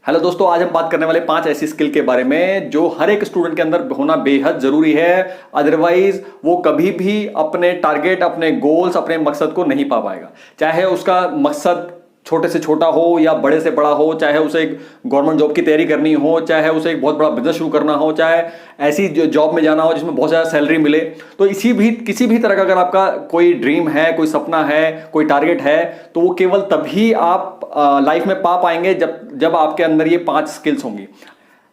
Hello दोस्तों, आज हम बात करने वाले 5 ऐसी स्किल के बारे में जो हर एक स्टूडेंट के अंदर होना बेहद जरूरी है। अदरवाइज वो कभी भी अपने टारगेट, अपने गोल्स, अपने मकसद को नहीं पा पाएगा। चाहे उसका मकसद छोटे से छोटा हो या बड़े से बड़ा हो, चाहे उसे एक गवर्नमेंट जॉब की तैयारी करनी हो, चाहे उसे एक बहुत बड़ा बिजनेस शुरू करना हो, चाहे ऐसी जॉब में जाना हो जिसमें बहुत ज़्यादा सैलरी मिले। तो किसी भी तरह का अगर आपका कोई ड्रीम है, कोई सपना है, कोई टारगेट है, तो वो केवल तभी आप लाइफ में पा पाएंगे जब आपके अंदर ये 5 स्किल्स होंगी।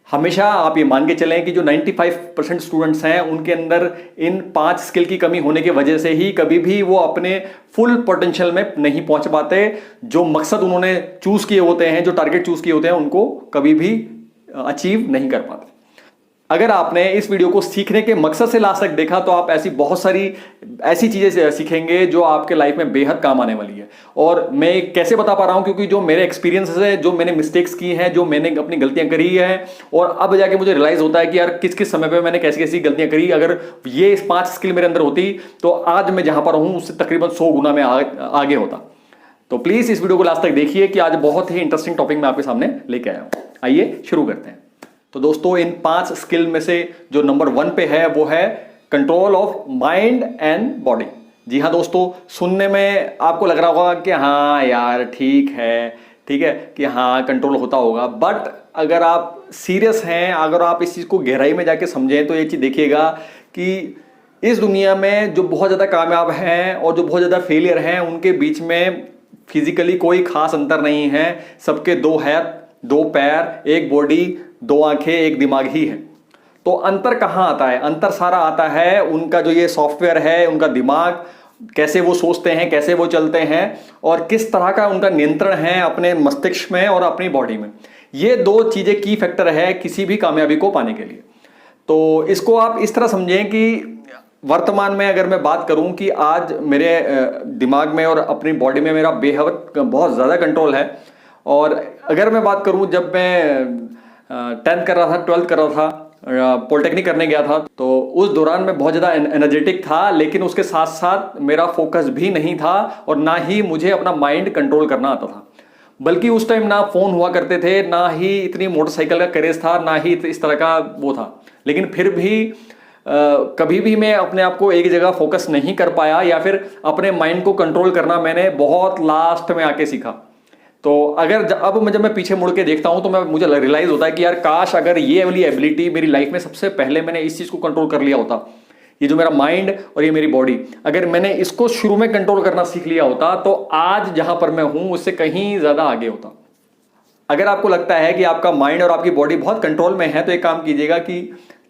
हमेशा आप ये मान के चलें कि जो 95% स्टूडेंट्स हैं उनके अंदर इन 5 स्किल की कमी होने की वजह से ही कभी भी वो अपने फुल पोटेंशियल में नहीं पहुंच पाते। जो मकसद उन्होंने चूज किए होते हैं, जो टारगेट चूज किए होते हैं, उनको कभी भी अचीव नहीं कर पाते। अगर आपने इस वीडियो को सीखने के मकसद से लास्ट तक देखा तो आप ऐसी बहुत सारी ऐसी चीजें सीखेंगे जो आपके लाइफ में बेहद काम आने वाली है। और मैं कैसे बता पा रहा हूं, क्योंकि जो मेरे एक्सपीरियंसेस है, जो मैंने मिस्टेक्स की हैं, जो मैंने अपनी गलतियां करी है, और अब जाके मुझे रियलाइज होता है कि यार किस किस समय पे मैंने कैसी कैसी गलतियां करी। अगर ये 5 स्किल मेरे अंदर होती तो आज मैं जहां पर हूं उससे तकरीबन 100 गुना में आगे होता। तो प्लीज इस वीडियो को लास्ट तक देखिए कि आज बहुत ही इंटरेस्टिंग टॉपिक मैं आपके सामने लेके आया हूं। आइए शुरू करते हैं। तो दोस्तों, इन 5 स्किल में से जो नंबर 1 पे है वो है control of mind and body. जी हाँ दोस्तों, सुनने में आपको लग रहा होगा कि हाँ यार ठीक है कि हाँ कंट्रोल होता होगा, बट अगर आप सीरियस हैं, अगर आप इस चीज़ को गहराई में जाके समझें तो ये चीज़ देखिएगा कि इस दुनिया में जो बहुत ज़्यादा कामयाब हैं और जो बहुत ज़्यादा फेलियर हैं उनके बीच में फिजिकली कोई खास अंतर नहीं है। सबके 2 हाथ, 2 पैर, एक बॉडी, 2 आंखें, एक दिमाग ही है। तो अंतर कहाँ आता है? अंतर सारा आता है उनका जो ये सॉफ्टवेयर है, उनका दिमाग, कैसे वो सोचते हैं, कैसे वो चलते हैं, और किस तरह का उनका नियंत्रण है अपने मस्तिष्क में और अपनी बॉडी में। ये 2 चीजें की फैक्टर है किसी भी कामयाबी को पाने के लिए। तो इसको आप इस तरह समझें कि वर्तमान में अगर मैं बात करूं कि आज मेरे दिमाग में और अपनी बॉडी में मेरा बेहद बहुत ज़्यादा कंट्रोल है। और अगर मैं बात करूं, जब मैं 10th कर रहा था, 12th कर रहा था, पॉलिटेक्निक करने गया था, तो उस दौरान मैं बहुत ज़्यादा एनर्जेटिक था, लेकिन उसके साथ साथ मेरा फोकस भी नहीं था और ना ही मुझे अपना माइंड कंट्रोल करना आता था। बल्कि उस टाइम ना फ़ोन हुआ करते थे, ना ही इतनी मोटरसाइकिल का क्रेज़ था, ना ही इस तरह का वो था। लेकिन फिर भी कभी भी मैं अपने आप को एक जगह फोकस नहीं कर पाया, या फिर अपने माइंड को कंट्रोल करना मैंने बहुत लास्ट में आके सीखा। तो अब जब मैं पीछे मुड़ के देखता हूं तो मुझे रियलाइज होता है कि यार काश अगर ये वाली एबिलिटी मेरी लाइफ में सबसे पहले मैंने इस चीज़ को कंट्रोल कर लिया होता। ये जो मेरा माइंड और ये मेरी बॉडी, अगर मैंने इसको शुरू में कंट्रोल करना सीख लिया होता तो आज जहां पर मैं हूं उससे कहीं ज़्यादा आगे होता। अगर आपको लगता है कि आपका माइंड और आपकी बॉडी बहुत कंट्रोल में है तो एक काम कीजिएगा कि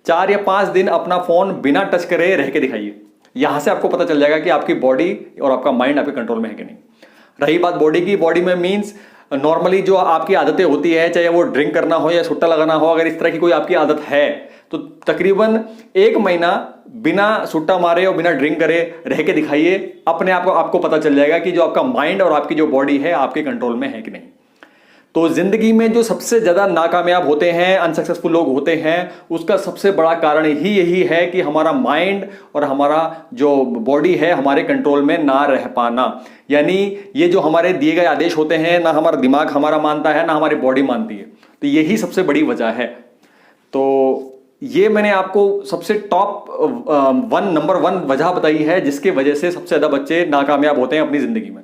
4 या 5 दिन अपना फ़ोन बिना टच करे रह के दिखाइए। यहां से आपको पता चल जाएगा कि आपकी बॉडी और आपका माइंड आपके कंट्रोल में है कि नहीं। रही बात बॉडी की, बॉडी में मीन्स नॉर्मली जो आपकी आदतें होती है, चाहे वो ड्रिंक करना हो या सुट्टा लगाना हो, अगर इस तरह की कोई आपकी आदत है तो तकरीबन 1 महीना बिना सुट्टा मारे और बिना ड्रिंक करे रह के दिखाइए। अपने आप को आपको पता चल जाएगा कि जो आपका माइंड और आपकी जो बॉडी है आपके कंट्रोल में है कि नहीं। तो जिंदगी में जो सबसे ज्यादा नाकामयाब होते हैं, अनसक्सेसफुल लोग होते हैं, उसका सबसे बड़ा कारण ही यही है कि हमारा माइंड और हमारा जो बॉडी है हमारे कंट्रोल में ना रह पाना। यानी ये जो हमारे दिए गए आदेश होते हैं, ना हमारा दिमाग हमारा मानता है, ना हमारी बॉडी मानती है। तो यही सबसे बड़ी वजह है। तो ये मैंने आपको सबसे नंबर 1 वजह बताई है जिसके वजह से सबसे ज्यादा बच्चे नाकामयाब होते हैं अपनी जिंदगी में।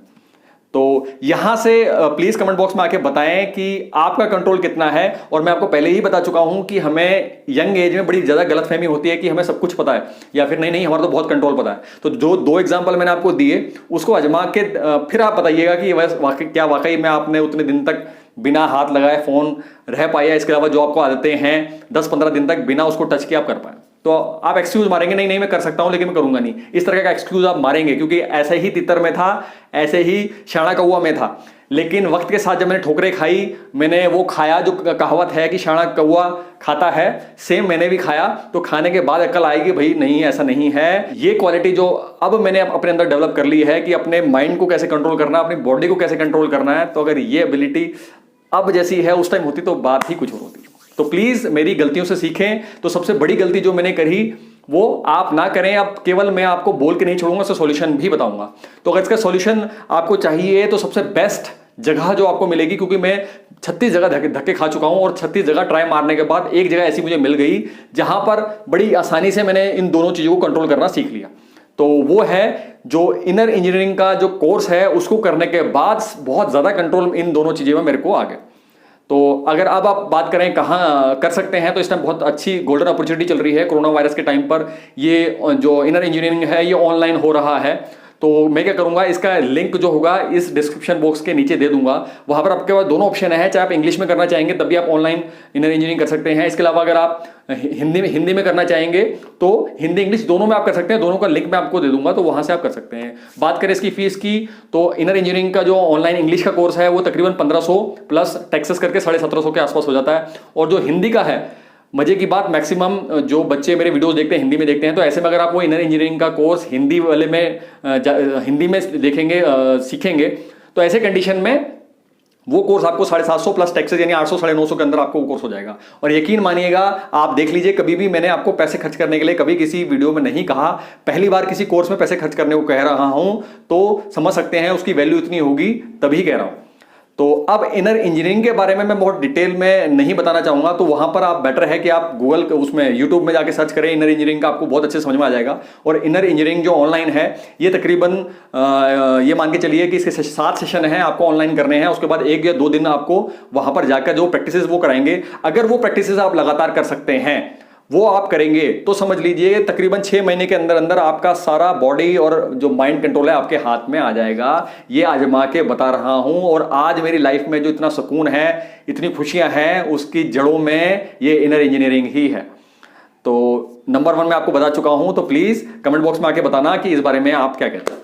तो यहां से प्लीज कमेंट बॉक्स में आके बताएं कि आपका कंट्रोल कितना है। और मैं आपको पहले ही बता चुका हूं कि हमें यंग एज में बड़ी ज्यादा गलतफहमी होती है कि हमें सब कुछ पता है, या फिर नहीं हमारा तो बहुत कंट्रोल पता है। तो जो 2 एग्जांपल मैंने आपको दिए उसको आजमा के फिर आप बताइएगा कि क्या वाकई में आपने उतने दिन तक बिना हाथ लगाए फोन रह पाया। इसके अलावा जो आपको आदतें हैं 10-15 दिन तक बिना उसको टच किए आप कर पाए। तो आप एक्सक्यूज मारेंगे, नहीं मैं कर सकता हूं लेकिन मैं करूंगा नहीं, इस तरह का एक्सक्यूज आप मारेंगे, क्योंकि ऐसे ही तितर में था, ऐसे ही शाणा कौवा में था। लेकिन वक्त के साथ जब मैंने ठोकरें खाई, मैंने वो खाया जो कहावत है कि शाणा कौवा खाता है, सेम मैंने भी खाया। तो खाने के बाद अक्ल आएगी भाई नहीं ऐसा नहीं है। ये क्वालिटी जो अब मैंने अपने अंदर डेवलप कर ली है कि अपने माइंड को कैसे कंट्रोल करना, अपनी बॉडी को कैसे कंट्रोल करना है, तो अगर ये एबिलिटी अब जैसी है उस टाइम होती तो बात ही कुछ और होती। तो प्लीज मेरी गलतियों से सीखें। तो सबसे बड़ी गलती जो मैंने करी वो आप ना करें। अब केवल मैं आपको बोल के नहीं छोड़ूंगा, इसका सॉल्यूशन भी बताऊंगा। तो अगर इसका सॉल्यूशन आपको चाहिए तो सबसे बेस्ट जगह जो आपको मिलेगी, क्योंकि मैं 36 जगह धक्के खा चुका हूं और 36 जगह ट्राई मारने के बाद एक जगह ऐसी मुझे मिल गई जहां पर बड़ी आसानी से मैंने इन दोनों चीजों को कंट्रोल करना सीख लिया। तो वो है जो इनर इंजीनियरिंग का जो कोर्स है, उसको करने के बाद बहुत ज्यादा कंट्रोल इन दोनों चीजों में मेरे को आ गया। तो अगर अब आप बात करें कहाँ कर सकते हैं, तो इस टाइम बहुत अच्छी गोल्डन अपॉर्चुनिटी चल रही है कोरोना वायरस के टाइम पर। ये जो इनर इंजीनियरिंग है ये ऑनलाइन हो रहा है। तो मैं क्या करूंगा, इसका लिंक जो होगा इस डिस्क्रिप्शन बॉक्स के नीचे दे दूंगा। वहां पर आपके पास दोनों ऑप्शन है, चाहे आप इंग्लिश में करना चाहेंगे तब भी आप ऑनलाइन इनर इंजीनियरिंग कर सकते हैं। इसके अलावा अगर आप हिंदी में करना चाहेंगे तो हिंदी इंग्लिश दोनों में आप कर सकते हैं। दोनों का लिंक मैं आपको दे दूंगा, तो वहां से आप कर सकते हैं। बात करें इसकी फीस की, तो इनर इंजीनियरिंग का जो ऑनलाइन इंग्लिश का कोर्स है वो तकरीबन 1500 प्लस टैक्सेस करके 1750 के आसपास हो जाता है। और जो हिंदी का है, मजे की बात, मैक्सिमम जो बच्चे मेरे वीडियोस देखते हैं हिंदी में देखते हैं, तो ऐसे में अगर आप वो इनर इंजीनियरिंग का कोर्स हिंदी वाले में हिंदी में देखेंगे सीखेंगे, तो ऐसे कंडीशन में वो कोर्स आपको 750 प्लस टैक्सेस यानी 800 950 के अंदर आपको वो कोर्स हो जाएगा। और यकीन मानिएगा, आप देख लीजिए, कभी भी मैंने आपको पैसे खर्च करने के लिए कभी किसी वीडियो में नहीं कहा। पहली बार किसी कोर्स में पैसे खर्च करने को कह रहा हूं तो समझ सकते हैं उसकी वैल्यू इतनी होगी, तभी कह रहा हूं। तो अब इनर इंजीनियरिंग के बारे में मैं बहुत डिटेल में नहीं बताना चाहूंगा, तो वहां पर आप बेटर है कि आप गूगल उसमें यूट्यूब में जाके सर्च करें इनर इंजीनियरिंग का, आपको बहुत अच्छे समझ में आ जाएगा। और इनर इंजीनियरिंग जो ऑनलाइन है ये तकरीबन ये मान के चलिए कि इसके 7 सेशन है आपको ऑनलाइन करने हैं। उसके बाद 1 या 2 दिन आपको वहां पर जाकर जो प्रैक्टिसेस वो कराएंगे, अगर वो प्रैक्टिसेस आप लगातार कर सकते हैं, वो आप करेंगे, तो समझ लीजिए तकरीबन 6 महीने के अंदर अंदर आपका सारा बॉडी और जो माइंड कंट्रोल है आपके हाथ में आ जाएगा। ये आजमा के बता रहा हूं। और आज मेरी लाइफ में जो इतना सुकून है, इतनी खुशियां हैं, उसकी जड़ों में ये इनर इंजीनियरिंग ही है। तो नंबर 1 मैं आपको बता चुका हूं, तो प्लीज कमेंट बॉक्स में आके बताना कि इस बारे में आप क्या कहते हैं।